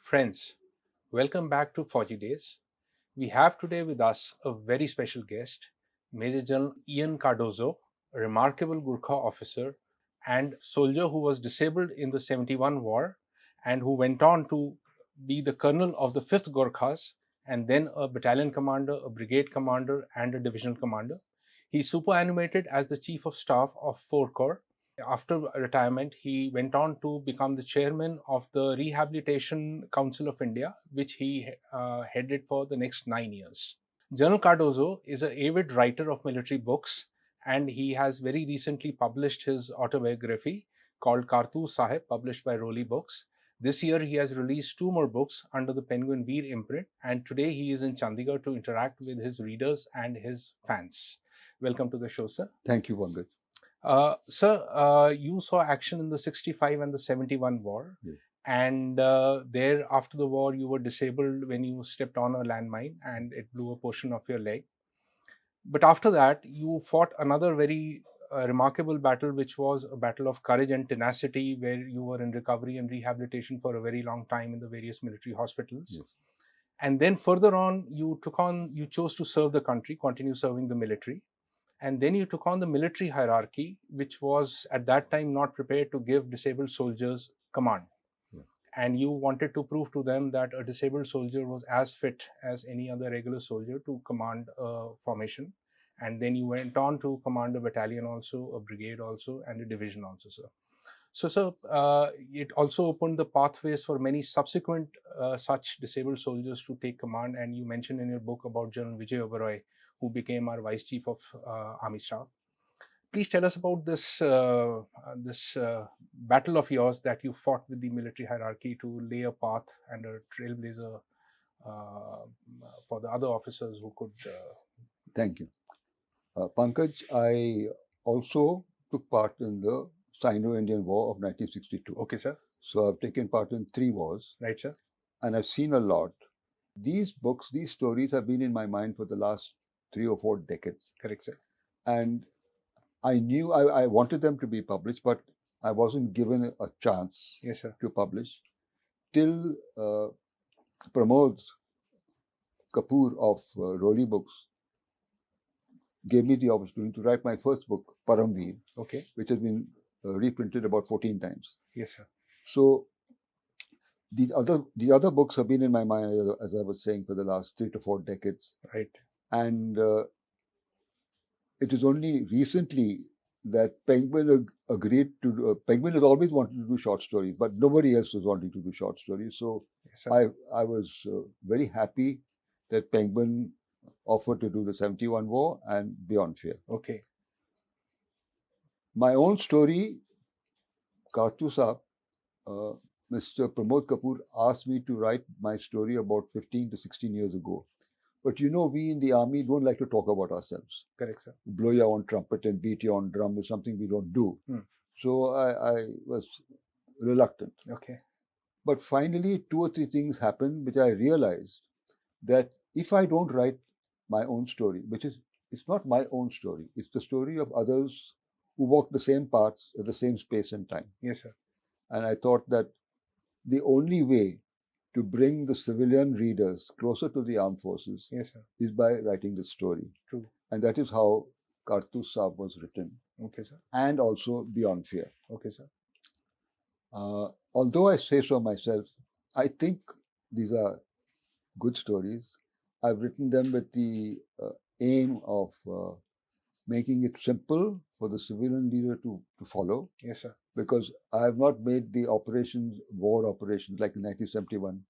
Friends, welcome back to Fauji Days. We have today with us a very special guest, Major General Ian Cardozo, a remarkable Gurkha officer and soldier who was disabled in the 71 war and who went on to be the colonel of the 5th Gorkhas and then a battalion commander, a brigade commander, and a divisional commander. He superannuated as the chief of staff of 4 Corps. After retirement, he went on to become the chairman of the Rehabilitation Council of India, which he headed for the next 9 years. General Cardozo is an avid writer of military books, and he has very recently published his autobiography called Kartu Sahib, published by Roli Books. This year, he has released 2 more books under the Penguin Veer imprint, and today he is in Chandigarh to interact with his readers and his fans. Welcome to the show, sir. Thank you, Pankaj. Sir, you saw action in the 65 and the 71 war. Yes. And there, after the war, you were disabled when you stepped on a landmine and it blew a portion of your leg. But after that, you fought another very remarkable battle, which was a battle of courage and tenacity, where you were in recovery and rehabilitation for a very long time in the various military hospitals. Yes. And then further on, you chose to serve the country, continue serving the military. And then you took on the military hierarchy, which was at that time not prepared to give disabled soldiers command. Yeah. And you wanted to prove to them that a disabled soldier was as fit as any other regular soldier to command a formation. And then you went on to command a battalion also, a brigade also, and a division also, sir. So, sir, it also opened the pathways for many subsequent such disabled soldiers to take command. And you mentioned in your book about General Vijay Oberoi, who became our Vice Chief of Army Staff. Please tell us about this battle of yours that you fought with the military hierarchy to lay a path and a trailblazer for the other officers who could. Thank you. Pankaj, I also took part in the Sino-Indian War of 1962. Okay, sir. So I've taken part in 3 wars. Right, sir. And I've seen a lot. These books, these stories have been in my mind for the last 3 or 4 decades. Correct, sir. And I knew I wanted them to be published, but I wasn't given a chance Yes, sir. to publish till Pramod Kapoor of Roli Books gave me the opportunity to write my first book, Paramveer, Okay. which has been reprinted about 14 times. Yes, sir. So the other books have been in my mind, as I was saying, for the last 3 to 4 decades. Right. And it is only recently that Penguin agreed to. Penguin has always wanted to do short stories, but nobody else was wanting to do short stories. So Yes, sir. I was very happy that Penguin offered to do the 71 War and Beyond Fear. Okay. My own story, Kartu Sahib, Mr. Pramod Kapoor asked me to write my story about 15 to 16 years ago. But you know, we in the army don't like to talk about ourselves. Correct, sir. Blow your own trumpet and beat your own drum is something we don't do. So I was reluctant. Okay. But finally, 2 or 3 things happened which I realized that if I don't write my own story, it's not my own story, it's the story of others who walk the same paths at the same space and time. Yes, sir. And I thought that the only way to bring the civilian readers closer to the armed forces Yes, sir. is by writing the story. True. And that is how Kartu Sahib was written. Okay, sir. And also Beyond Fear. Okay, sir. Although I say so myself, I think these are good stories. I've written them with the aim of making it simple for the civilian leader to follow. Yes, sir. Because I have not made the war operations like in 1971,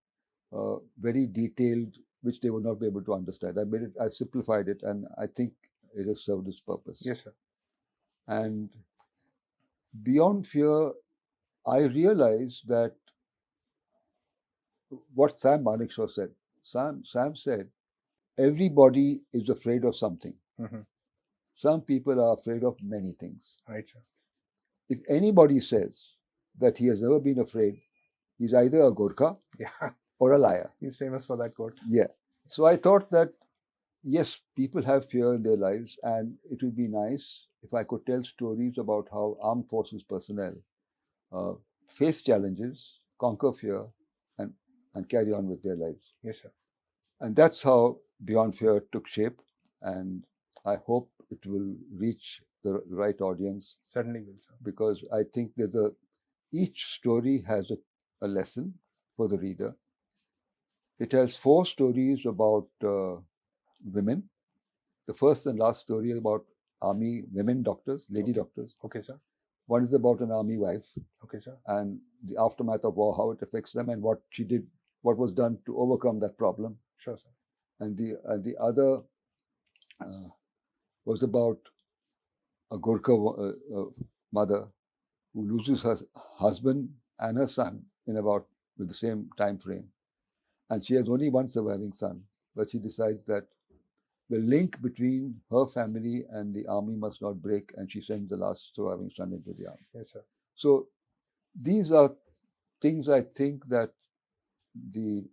very detailed, which they would not be able to understand. I simplified it, and I think it has served its purpose. Yes, sir. And Beyond Fear, I realized that what Sam Manekshaw said. Sam said, everybody is afraid of something. Mm-hmm. Some people are afraid of many things. Right, sir. If anybody says that he has never been afraid, he's either a Gorkha or a liar. He's famous for that quote. Yeah. So I thought that, yes, people have fear in their lives, and it would be nice if I could tell stories about how armed forces personnel face challenges, conquer fear, and and carry on with their lives. Yes, sir. And that's how Beyond Fear took shape. And I hope it will reach the right audience, Certainly will, sir. because I think each story has a lesson for the reader. It has 4 stories about women. The first and last story is about army women doctors, lady doctors. Okay, sir. One is about an army wife Okay, sir. and the aftermath of war, how it affects them, and what she did, what was done to overcome that problem. Sure, sir. And the other was about a Gorkha mother who loses her husband and her son with the same time frame, and she has only one surviving son, but she decides that the link between her family and the army must not break, and she sends the last surviving son into the army. Yes, sir. So these are things I think that the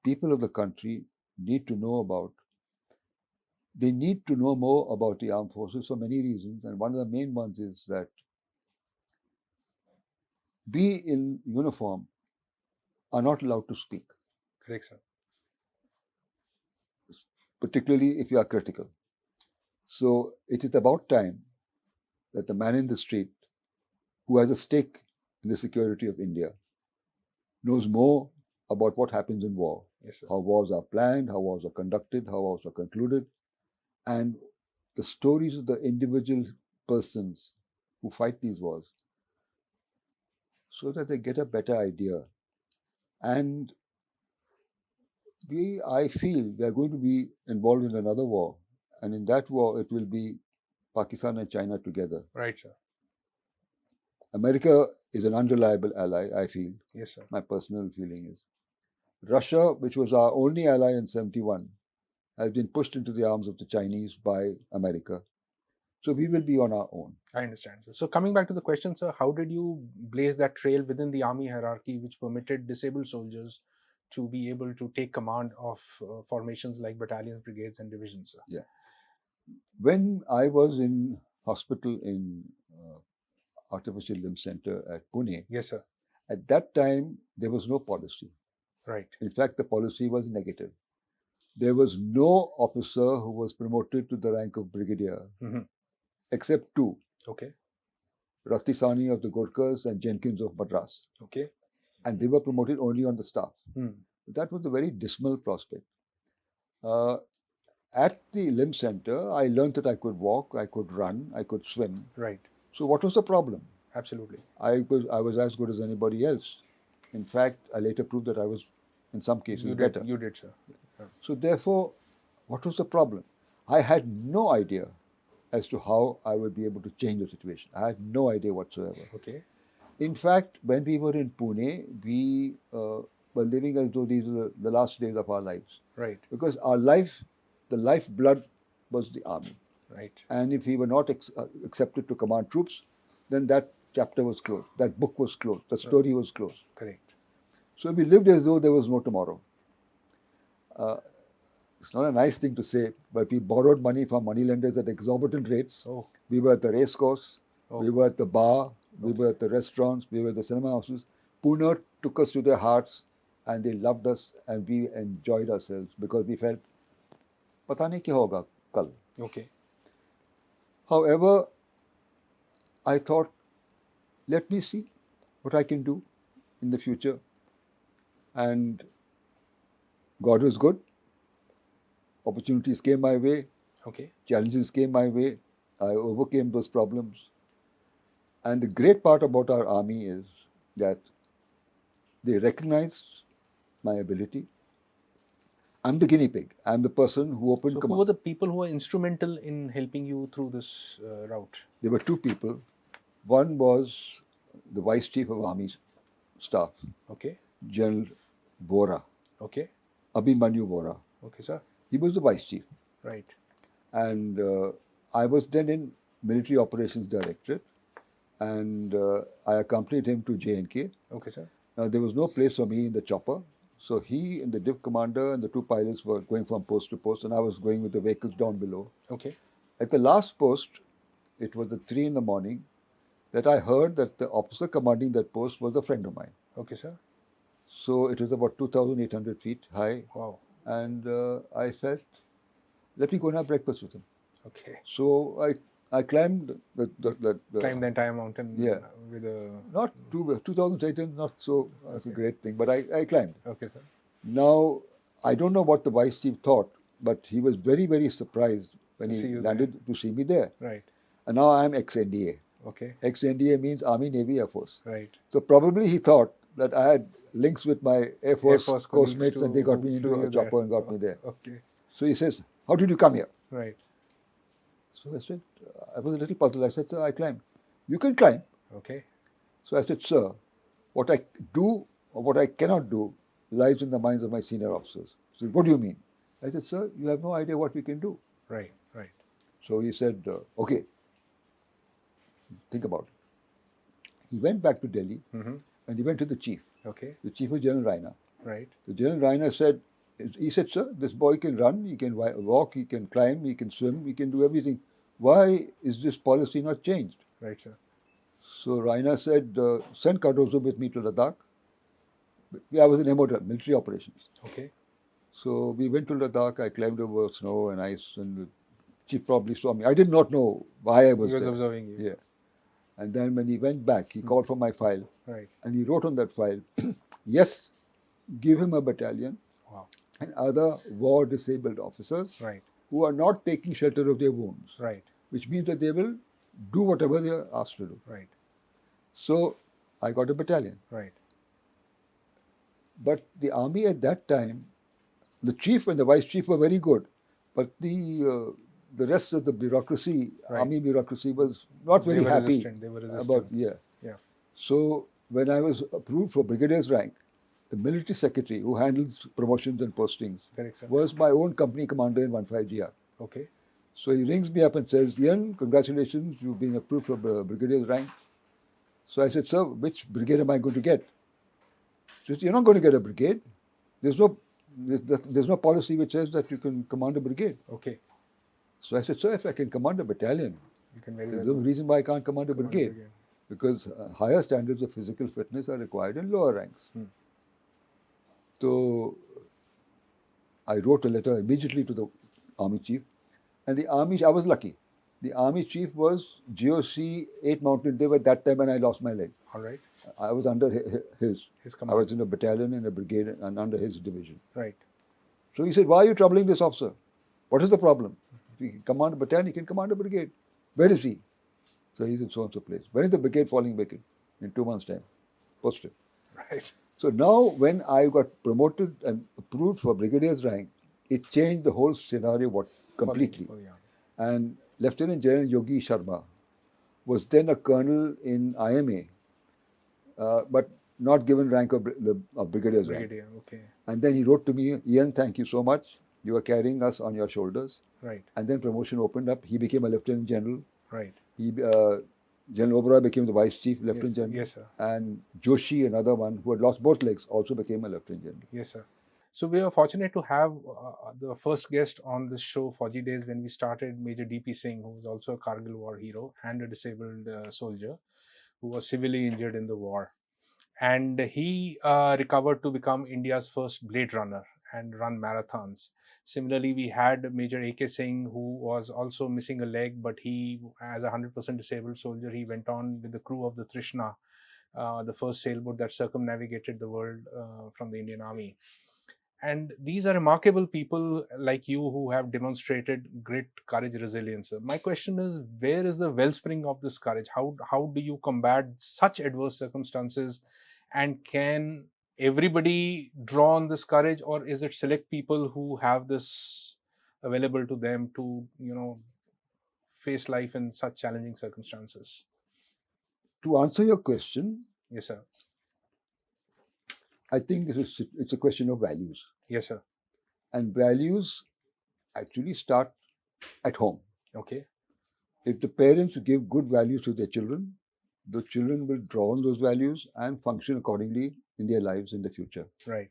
people of the country need to know about. They need to know more about the armed forces for many reasons, and one of the main ones is that we in uniform are not allowed to speak, Correct, sir. particularly if you are critical. So it is about time that the man in the street who has a stake in the security of India knows more about what happens in war, Yes, sir. how wars are planned, how wars are conducted, how wars are concluded, and the stories of the individual persons who fight these wars, so that they get a better idea. And I feel we are going to be involved in another war, and in that war it will be Pakistan and China together. Right, sir. America is an unreliable ally, I feel. Yes, sir. My personal feeling is. Russia, which was our only ally in 71, has been pushed into the arms of the Chinese by America. So we will be on our own. I understand, sir. So coming back to the question, sir, how did you blaze that trail within the army hierarchy which permitted disabled soldiers to be able to take command of formations like battalions, brigades, and divisions, sir? Yeah. When I was in hospital in Artificial Limb Center at Pune, Yes, sir. at that time there was no policy. Right. In fact, the policy was negative. There was no officer who was promoted to the rank of brigadier, except 2. Okay. Ratisani of the Gorkhas and Jenkins of Madras. Okay. And they were promoted only on the staff. Hmm. That was a very dismal prospect. At the limb center, I learned that I could walk, I could run, I could swim. Right. So what was the problem? Absolutely. I was as good as anybody else. In fact, I later proved that I was, in some cases, better. You did, sir. Yeah. So therefore, what was the problem? I had no idea as to how I would be able to change the situation. I had no idea whatsoever. Okay. In fact, when we were in Pune, we were living as though these are the last days of our lives. Right. Because our life, the lifeblood was the army. Right. And if we were not accepted to command troops, then that chapter was closed, that book was closed, the story was closed. Correct. So we lived as though there was no tomorrow. It's not a nice thing to say, but we borrowed money from moneylenders at exorbitant rates. Oh. We were at the race course, we were at the bar, we Okay. were at the restaurants, we were at the cinema houses. Pune took us to their hearts, and they loved us, and we enjoyed ourselves because we felt, pata nahi kya hoga kal. Okay. However, I thought, let me see what I can do in the future. And God was good. Opportunities came my way. Okay. Challenges came my way. I overcame those problems. And the great part about our army is that they recognized my ability. I'm the guinea pig. I'm the person who opened So command. who were the people who were instrumental in helping you through this route? There were 2 people. One was the Vice Chief of Army Staff, Okay. General Bora, Okay. Abhimanyu Bora. Okay, sir. He was the Vice Chief. Right. And I was then in Military Operations Directorate, and I accompanied him to J&K. Okay, sir. Now, there was no place for me in the chopper, so he and the div commander and the 2 pilots were going from post to post, and I was going with the vehicles down below. Okay. At the last post, it was at 3 in the morning, that I heard that the officer commanding that post was a friend of mine. Okay, sir. So it was about 2,800 feet high. Wow. And I felt, let me go and have breakfast with him. Okay. So I climbed Climb the entire mountain yeah, with a. not 2,800, not so that's a Okay. great thing, but I climbed. Okay, sir. Now, I don't know what the vice chief thought, but he was very, very surprised when To he see you there. landed to see me there. Right. And now I'm ex-NDA. Okay. Ex-NDA means Army, Navy, Air Force. Right. So probably he thought that I had links with my Air Force Force course colleagues mates and they got who me flew into a you there. chopper and got me there. Okay. So he says, how did you come here? Right. So I said, I was a little puzzled. I said, sir, I climbed. You can climb. Okay. So I said, sir, what I do or what I cannot do lies in the minds of my senior officers. So what do you mean? I said, sir, you have no idea what we can do. Right. Right. So he said, okay, think about it. He went back to Delhi Mm-hmm. and he went to the chief. Okay. The chief was General Raina. Right. The General Raina said, he said, sir, this boy can run, he can walk, he can climb, he can swim, he can do everything. Why is this policy not changed? Right, sir. So Raina said, send Cardozo with me to Ladakh. I was in MOD, military operations. Okay. So we went to Ladakh, I climbed over snow and ice, and the chief probably saw me. I did not know why I was He was there. observing you. Yeah. And then when he went back, he called for my file, Right. and he wrote on that file, yes, give him a battalion Wow. and other war disabled officers Right. who are not taking shelter of their wounds, Right. which means that they will do whatever they are asked to do. Right. So I got a battalion. Right. But the army at that time, the chief and the vice chief were very good, but the rest of the bureaucracy, Right. army bureaucracy, was not very They were happy resistant. They were resistant. about Yeah. So when I was approved for brigadier's rank, the military secretary who handles promotions and postings Correct, sir. was my own company commander in 15GR. Okay. So he rings me up and says, Ian, congratulations, you've been approved for brigadier's rank. So I said, sir, which brigade am I going to get? He says, you're not going to get a brigade. There's no policy which says that you can command a brigade. Okay. So I said, sir, if I can command a battalion, You can very there's well no reason why I can't command a command brigade. Because higher standards of physical fitness are required in lower ranks. So I wrote a letter immediately to the army chief, and the army, I was lucky. The army chief was GOC 8 Mountain Dev at that time when I lost my leg. All right. I was under his. His I command. was in a battalion, in a brigade, and under his division. Right. So he said, why are you troubling this officer? What is the problem? If he can command a battalion, he can command a brigade. Where is he? So he's in so-and-so place. When is the brigade falling vacant? In 2 months' time. Posted. Right. So now when I got promoted and approved for brigadier's rank, it changed the whole scenario completely. For the army. And Lieutenant General Yogi Sharma was then a colonel in IMA, but not given rank of brigadier's rank. Brigadier. Okay. And then he wrote to me, Ian, thank you so much. You are carrying us on your shoulders. Right. And then promotion opened up. He became a lieutenant general. Right. General Oberoi became the vice chief, lieutenant general. Yes, sir. And Joshi, another one who had lost both legs, also became a lieutenant general. Yes, sir. So we are fortunate to have the first guest on this show, Fauji Days, when we started, Major D.P. Singh, who was also a Kargil war hero and a disabled soldier who was severely injured in the war. And he recovered to become India's first blade runner and run marathons. Similarly, we had Major A.K. Singh, who was also missing a leg, but he, as a 100% disabled soldier, he went on with the crew of the Trishna, the first sailboat that circumnavigated the world from the Indian Army. And these are remarkable people like you who have demonstrated great courage, resilience. My question is, where is the wellspring of this courage? How do you combat such adverse circumstances? And can everybody draw on this courage, or is it select people who have this available to them to, face life in such challenging circumstances? To answer your question, Yes, sir. I think it's a question of values. Yes, sir. And values actually start at home. Okay. If the parents give good values to their children, the children will draw on those values and function accordingly in their lives in the future. Right.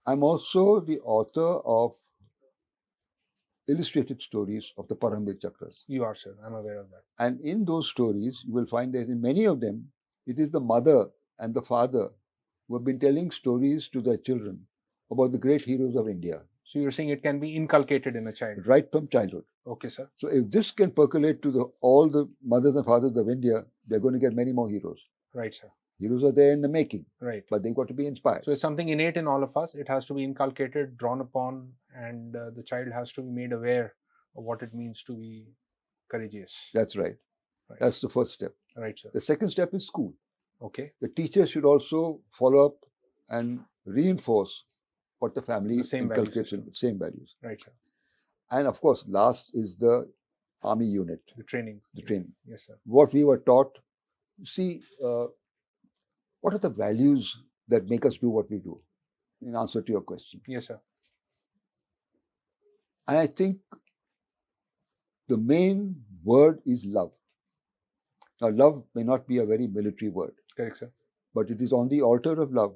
I'm also the author of illustrated stories of the Paramvir Chakras. You are, sir. I'm aware of that. And in those stories, you will find that in many of them, it is the mother and the father who have been telling stories to their children about the great heroes of India. So you're saying it can be inculcated in a child? Right from childhood. Okay, sir. So if this can percolate to all the mothers and fathers of India, they're going to get many more heroes. Right, sir. Heroes are there in the making. Right. But they've got to be inspired. So it's something innate in all of us. It has to be inculcated, drawn upon, and the child has to be made aware of what it means to be courageous. That's right. That's the first step. Right, sir. The second step is school. Okay. The teacher should also follow up and reinforce what the family inculcates in the same values. Right, sir. And of course, last is the army unit. The training. The training. Yes, sir. What we were taught. See, what are the values that make us do what we do? In answer to your question. Yes, sir. And I think the main word is love. Now, love may not be a very military word. Correct, sir. But it is on the altar of love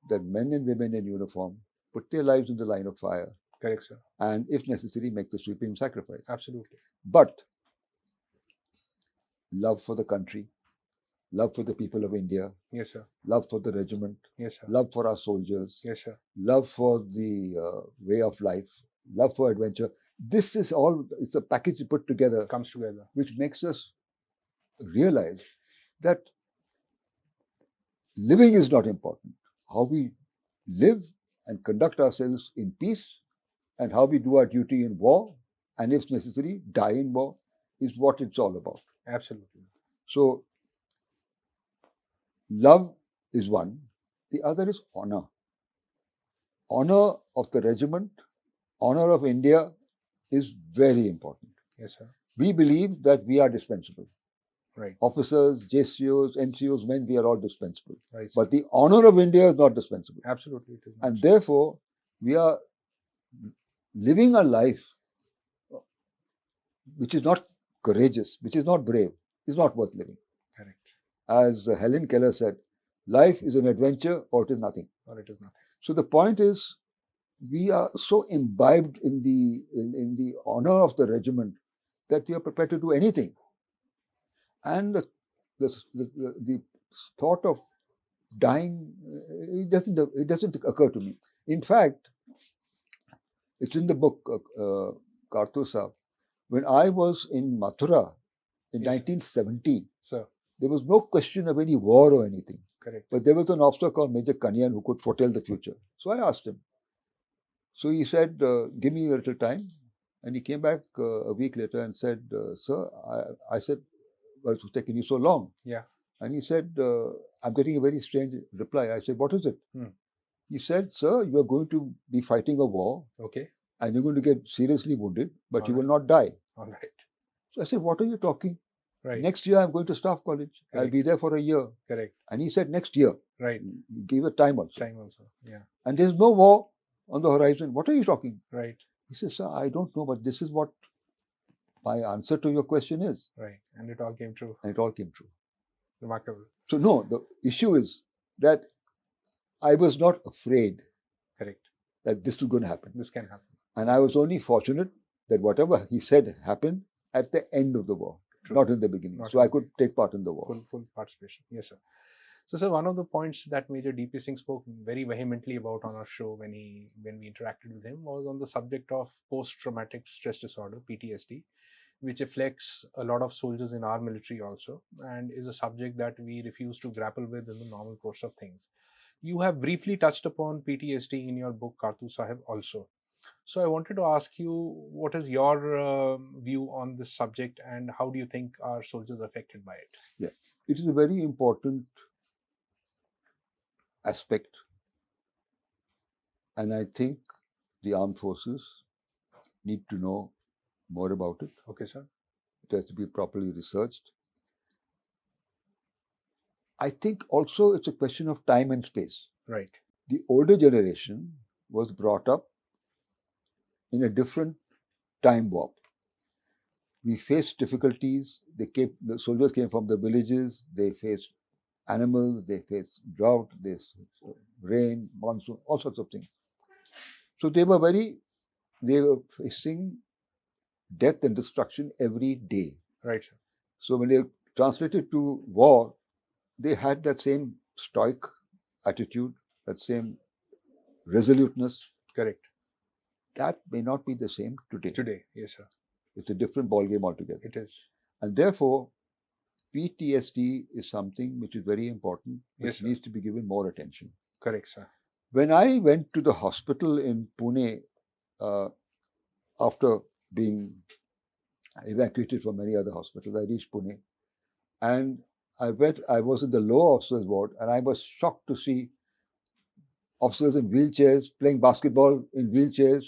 that men and women in uniform put their lives in the line of fire. Correct, sir. And if necessary, make the sweeping sacrifice. Absolutely. But love for the country, love for the people of India. Yes, sir. Love for the regiment. Yes, sir. Love for our soldiers. Yes, sir. Love for the way of life. Love for adventure. This is all, it's a package put together. Comes together. Which makes us realize that living is not important. How we live and conduct ourselves in peace and how we do our duty in war and if necessary, die in war is what it's all about. Absolutely. So, love is one. The other is honor. Honor of the regiment, honor of India is very important. Yes, sir. We believe that we are dispensable. Right. Officers, JCOs, NCOs, men, we are all dispensable. Right, but the honor of India is not dispensable. Absolutely. It is not. And therefore, we are living a life which is not courageous, which is not brave, is not worth living. Correct. As Helen Keller said, life is an adventure or it is nothing. Or it is nothing. So the point is, we are so imbibed in the honor of the regiment that we are prepared to do anything. And the thought of dying, it doesn't occur to me. In fact, it's in the book, Cardozo. When I was in Mathura in 1970, Sir. There was no question of any war or anything. Correct. But there was an officer called Major Kanyan who could foretell the future. So I asked him. So he said, give me a little time. And he came back a week later and said, sir, I said, well, it's taking you so long. Yeah. And he said, I'm getting a very strange reply. I said, what is it? He said, sir, you are going to be fighting a war. Okay. And you're going to get seriously wounded, but All you right. will not die. All right. So I said, what are you talking? Right. Next year, I'm going to staff college. Correct. I'll be there for a year. Correct. And he said, next year. Right. He gave a time also. Time also. Yeah. And there's no war on the horizon. What are you talking? Right. He says, sir, I don't know, but this is what my answer to your question is. Right. And it all came true. And it all came true. Remarkable. So no, the issue is that I was not afraid Correct. that this was going to happen. This can happen. And I was only fortunate that whatever he said happened at the end of the war, True. not in the beginning. Not so I could take part in the war. Full participation. Yes, sir. So, sir, one of the points that Major D.P. Singh spoke very vehemently about on our show when we interacted with him was on the subject of post-traumatic stress disorder, PTSD, which afflicts a lot of soldiers in our military also, and is a subject that we refuse to grapple with in the normal course of things. You have briefly touched upon PTSD in your book, Kartu Sahib, also. So I wanted to ask you, what is your view on this subject and how do you think our soldiers are affected by it? Yeah, it is a very important aspect. And I think the armed forces need to know more about it. Okay, sir. It has to be properly researched. I think also it's a question of time and space. Right. The older generation was brought up in a different time warp. We faced difficulties. The soldiers came from the villages. They faced animals. They faced drought. They faced rain, monsoon, all sorts of things. So they were facing death and destruction every day. Right, sir. So when they translated to war, they had that same stoic attitude, that same resoluteness, Correct. that may not be the same today. Today, yes, sir. It's a different ballgame altogether. It is. And therefore, PTSD is something which is very important, which Yes, sir. needs to be given more attention. Correct, sir. When I went to the hospital in Pune after being evacuated from many other hospitals, I reached Pune and I was in the low officers ward, and I was shocked to see officers in wheelchairs playing basketball in wheelchairs,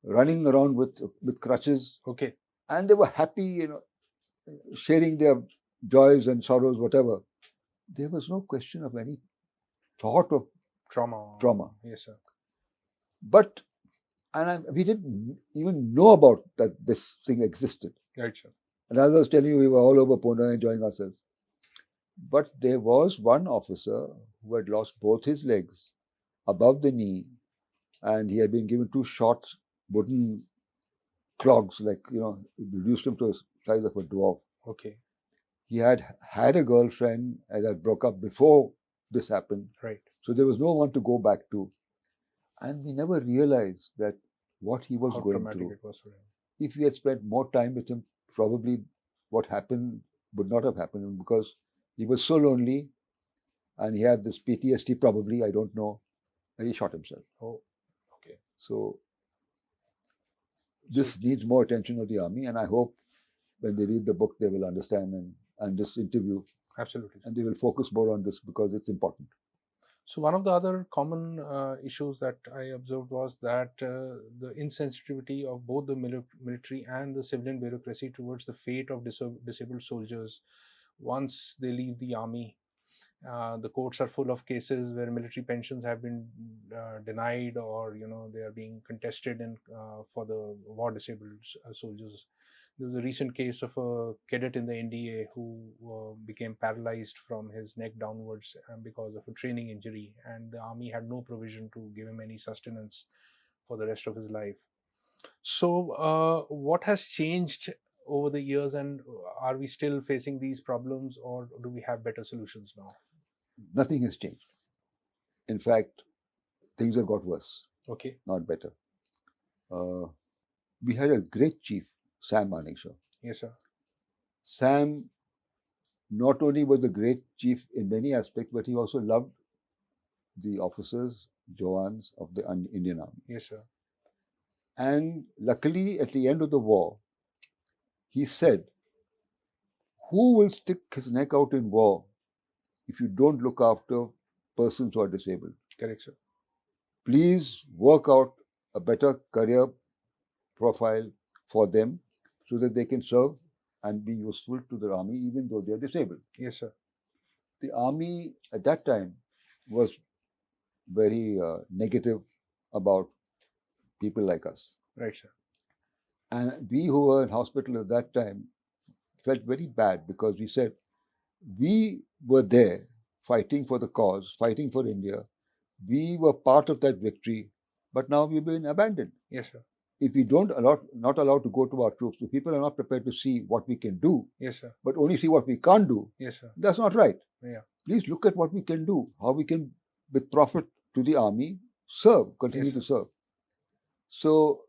running around with crutches, Okay. and they were happy, sharing their joys and sorrows, whatever. There was no question of any thought of Trauma. Yes, sir. But we didn't even know about that this thing existed. Right, sir. And as I was telling you, we were all over Pune enjoying ourselves. But there was one officer who had lost both his legs above the knee, and he had been given 2 short wooden clogs, like, reduced him to the size of a dwarf. Okay. He had a girlfriend that broke up before this happened. Right. So there was no one to go back to. And we never realized that what he was How going traumatic through. It was for him. If we had spent more time with him, probably what happened would not have happened, because he was so lonely and he had this PTSD, probably, I don't know, and he shot himself. Oh, okay. So this needs more attention of the army, and I hope when they read the book, they will understand and this interview. Absolutely. And they will focus more on this because it's important. So one of the other common issues that I observed was that the insensitivity of both the military and the civilian bureaucracy towards the fate of disabled soldiers once they leave the army. The courts are full of cases where military pensions have been denied, or they are being contested for the war disabled soldiers. There was a recent case of a cadet in the NDA who became paralyzed from his neck downwards because of a training injury, and the army had no provision to give him any sustenance for the rest of his life. So what has changed over the years, and are we still facing these problems, or do we have better solutions now? Nothing has changed. In fact, things have got worse. Okay. Not better. We had a great chief, Sam Manekshaw. Yes, sir. Sam not only was a great chief in many aspects, but he also loved the officers, Jawans of the Indian Army. Yes, sir. And luckily, at the end of the war, he said, "Who will stick his neck out in war if you don't look after persons who are disabled? Correct, sir. Please work out a better career profile for them so that they can serve and be useful to the army even though they are disabled." Yes, sir. The army at that time was very negative about people like us. Right, sir. And we who were in hospital at that time felt very bad, because we said, we were there fighting for the cause, fighting for India. We were part of that victory, but now we've been abandoned. Yes, sir. If we not allowed to go to our troops, if people are not prepared to see what we can do, yes, sir, but only see what we can't do, yes, sir, that's not right. Yeah. Please look at what we can do, how we can, with profit to the army, continue to serve. So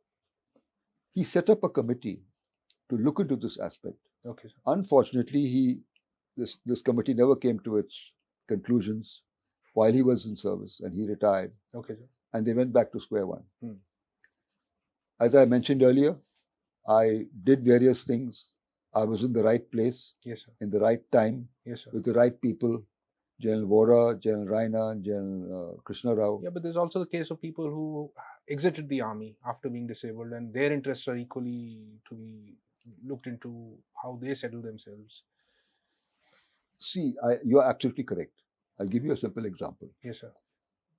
he set up a committee to look into this aspect. Okay, sir. Unfortunately, this committee never came to its conclusions while he was in service, and he retired. Okay, sir. And they went back to square one. As I mentioned earlier, I did various things. I was in the right place, yes, sir, in the right time, yes, sir, with the right people. General Vora, General Raina, General Krishna Rao. Yeah, but there's also the case of people who exited the army after being disabled, and their interests are equally to be looked into, how they settle themselves. See, you are absolutely correct. I'll give you a simple example. Yes, sir.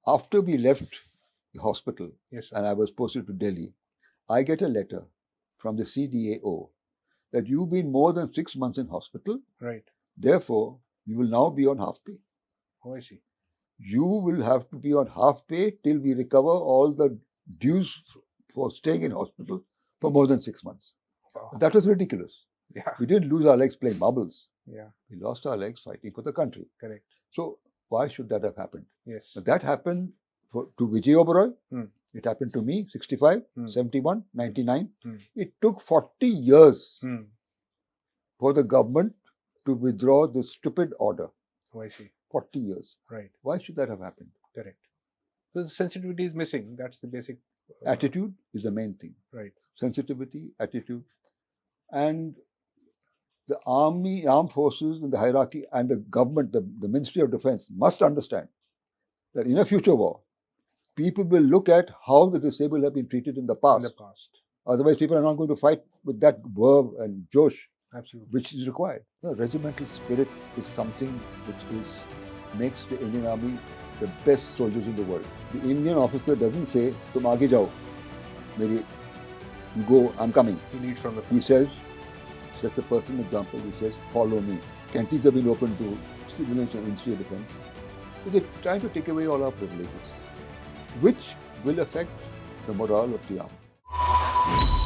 After we left the hospital, yes, sir, and I was posted to Delhi, I get a letter from the CDAO that you've been more than 6 months in hospital. Right. Therefore, you will now be on half pay. Oh, I see. You will have to be on half pay till we recover all the dues for staying in hospital for more than 6 months. Wow. That was ridiculous. Yeah. We didn't lose our legs playing marbles. Yeah. We lost our legs fighting for the country. Correct. So Why should that have happened? Yes. That happened to Vijay Oberoi. It happened to me, 65, 71, 99. It took 40 years for the government to withdraw this stupid order. Oh, I see. 40 years. Right. Why should that have happened? Correct. So the sensitivity is missing. That's the basic. Attitude is the main thing. Right. Sensitivity, attitude. And the army, armed forces, and the hierarchy, and the government, the Ministry of Defense must understand that in a future war, people will look at how the disabled have been treated in the past. Otherwise, people are not going to fight with that verve and josh. Absolutely. Which is required. The regimental spirit is something which makes the Indian Army the best soldiers in the world. The Indian officer doesn't say, "Tum aage jao, you go, I'm coming." You lead from the front. He says, sets a personal example. He says, "Follow me." Canteens have been open to civilians and Ministry of Defense. So they're trying to take away all our privileges, which will affect the morale of the army.